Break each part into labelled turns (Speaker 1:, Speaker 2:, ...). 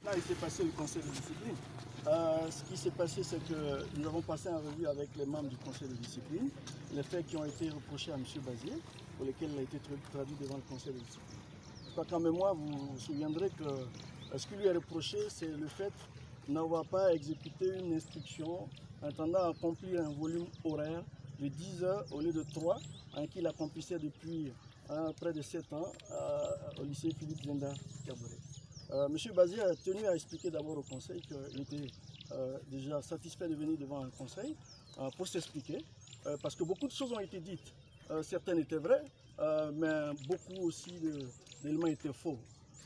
Speaker 1: Là, il s'est passé le conseil de discipline. Ce qui s'est passé, c'est que nous avons passé en revue avec les membres du conseil de discipline les faits qui ont été reprochés à M. Bazier, pour lesquels il a été traduit devant le conseil de discipline. Je crois qu'en mémoire, vous vous souviendrez que ce qui lui est reproché, c'est le fait n'avoir pas exécuté une instruction intendant à accomplir un volume horaire de 10 heures au lieu de 3, qu'il accomplissait depuis près de 7 ans au lycée Philippe Zenda Kaboré. M. Bazier a tenu à expliquer d'abord au conseil qu'il était déjà satisfait de venir devant un conseil pour s'expliquer, parce que beaucoup de choses ont été dites. Certaines étaient vraies, mais beaucoup aussi d'éléments étaient faux.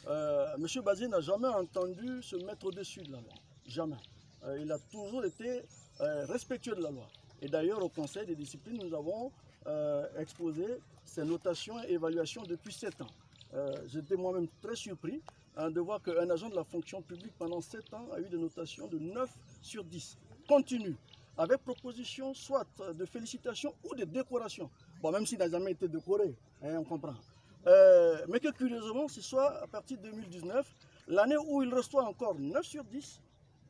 Speaker 1: M. Bazier n'a jamais entendu se mettre au-dessus de la loi. Jamais. Il a toujours été respectueux de la loi. Et d'ailleurs, au conseil des disciplines, nous avons exposé ces notations et évaluations depuis 7 ans. J'étais moi-même très surpris de voir qu'un agent de la fonction publique pendant 7 ans a eu des notations de 9 sur 10, continue, avec proposition soit de félicitations ou de décoration. Bon, même s'il n'a jamais été décoré, hein, on comprend. Mais que curieusement, ce soit à partir de 2019, l'année où il reçoit encore 9 sur 10,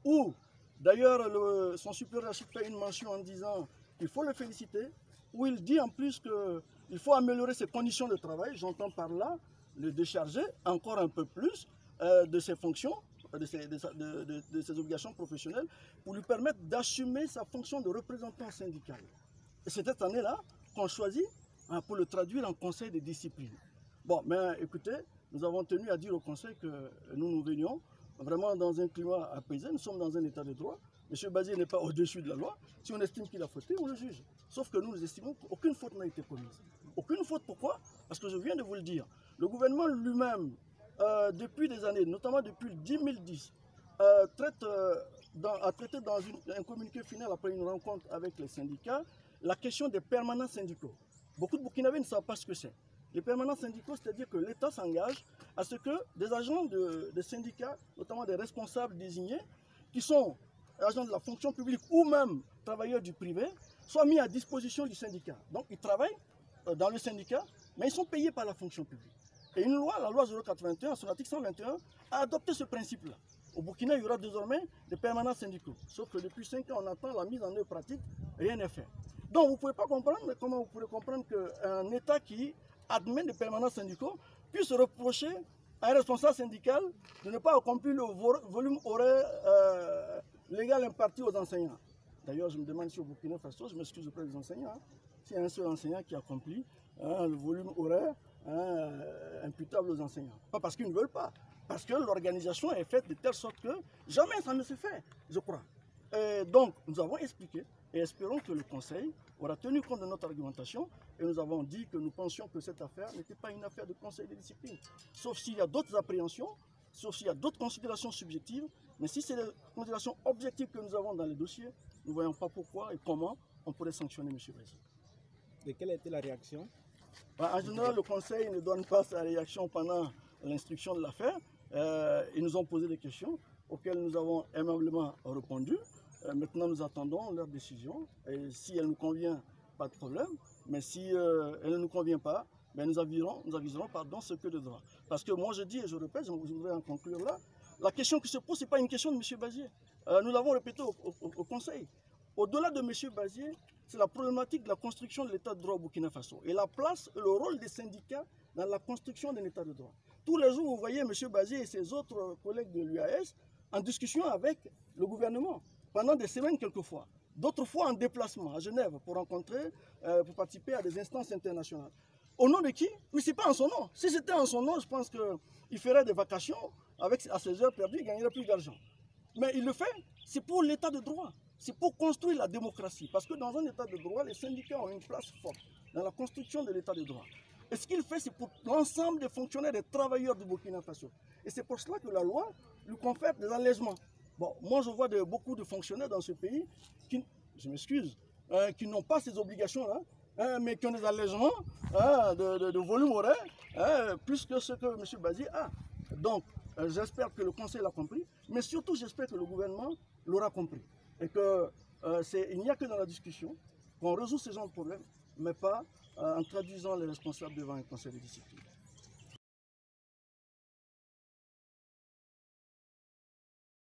Speaker 1: où d'ailleurs son supérieur fait une mention en disant qu'il faut le féliciter, où il dit en plus qu'il faut améliorer ses conditions de travail, j'entends par là le décharger encore un peu plus de ses fonctions, de ses obligations professionnelles, pour lui permettre d'assumer sa fonction de représentant syndical. Et c'est cette année-là qu'on choisit pour le traduire en conseil de discipline. Bon, mais écoutez, nous avons tenu à dire au conseil que nous venions vraiment dans un climat apaisé, nous sommes dans un état de droit. M. Bazier n'est pas au-dessus de la loi. Si on estime qu'il a fauté, on le juge. Sauf que nous estimons qu'aucune faute n'a été commise. Aucune faute, pourquoi? Parce que je viens de vous le dire. Le gouvernement lui-même, depuis des années, notamment depuis 2010, a traité dans un communiqué final après une rencontre avec les syndicats la question des permanents syndicaux. Beaucoup de Burkinabés ne savent pas ce que c'est. Les permanents syndicaux, c'est-à-dire que l'État s'engage à ce que des agents des syndicats, notamment des responsables désignés, qui sont agents de la fonction publique ou même travailleurs du privé, soient mis à disposition du syndicat. Donc ils travaillent dans le syndicat, mais ils sont payés par la fonction publique. Et une loi, la loi 081, son article 121, a adopté ce principe-là. Au Burkina, il y aura désormais des permanents syndicaux. Sauf que depuis 5 ans, on attend la mise en œuvre pratique, rien n'est fait. Donc vous ne pouvez pas comprendre, mais comment vous pouvez comprendre qu'un État qui admet des permanents syndicaux puisse reprocher à un responsable syndical de ne pas accomplir le volume horaire légal imparti aux enseignants. D'ailleurs, je me demande si au Burkina Faso, je m'excuse auprès des enseignants, s'il y a un seul enseignant qui accomplit le volume horaire imputable aux enseignants. Pas parce qu'ils ne veulent pas, parce que l'organisation est faite de telle sorte que jamais ça ne se fait, je crois. Et donc, nous avons expliqué et espérons que le Conseil aura tenu compte de notre argumentation et nous avons dit que nous pensions que cette affaire n'était pas une affaire de Conseil de discipline. Sauf s'il y a d'autres appréhensions, sauf s'il y a d'autres considérations subjectives, mais si c'est les considérations objectives que nous avons dans les dossiers, nous ne voyons pas pourquoi et comment on pourrait sanctionner M. Bazier.
Speaker 2: Et quelle a été la réaction?
Speaker 1: En général, le Conseil ne donne pas sa réaction pendant l'instruction de l'affaire. Ils nous ont posé des questions auxquelles nous avons aimablement répondu. Maintenant, nous attendons leur décision. Et si elle nous convient, pas de problème. Mais si elle ne nous convient pas, ben nous aviserons ce que de droit. Parce que moi, je dis et je répète, je voudrais en conclure là, la question qui se pose, ce n'est pas une question de M. Bazier. Nous l'avons répété au Conseil. Au-delà de M. Bazier, c'est la problématique de la construction de l'état de droit au Burkina Faso et la place et le rôle des syndicats dans la construction d'un état de droit. Tous les jours, vous voyez M. Bazier et ses autres collègues de l'UAS en discussion avec le gouvernement, pendant des semaines quelquefois. D'autres fois en déplacement à Genève pour rencontrer, pour participer à des instances internationales. Au nom de qui? Mais ce n'est pas en son nom. Si c'était en son nom, je pense qu'il ferait des vacations à ses heures perdues, il gagnerait plus d'argent. Mais il le fait, c'est pour l'état de droit. C'est pour construire la démocratie. Parce que dans un état de droit, les syndicats ont une place forte dans la construction de l'état de droit. Et ce qu'il fait, c'est pour l'ensemble des fonctionnaires, des travailleurs du Burkina Faso. Et c'est pour cela que la loi lui confère des allègements. Bon, moi, je vois beaucoup de fonctionnaires dans ce pays qui, je m'excuse, qui n'ont pas ces obligations-là, mais qui ont des allègements de volume horaire, plus que ce que M. Bazier a. Donc, j'espère que le Conseil l'a compris, mais surtout, j'espère que le gouvernement l'aura compris. Et qu'il n'y a que dans la discussion qu'on résout ces genres de problèmes, mais pas en traduisant les responsables devant un conseil de discipline.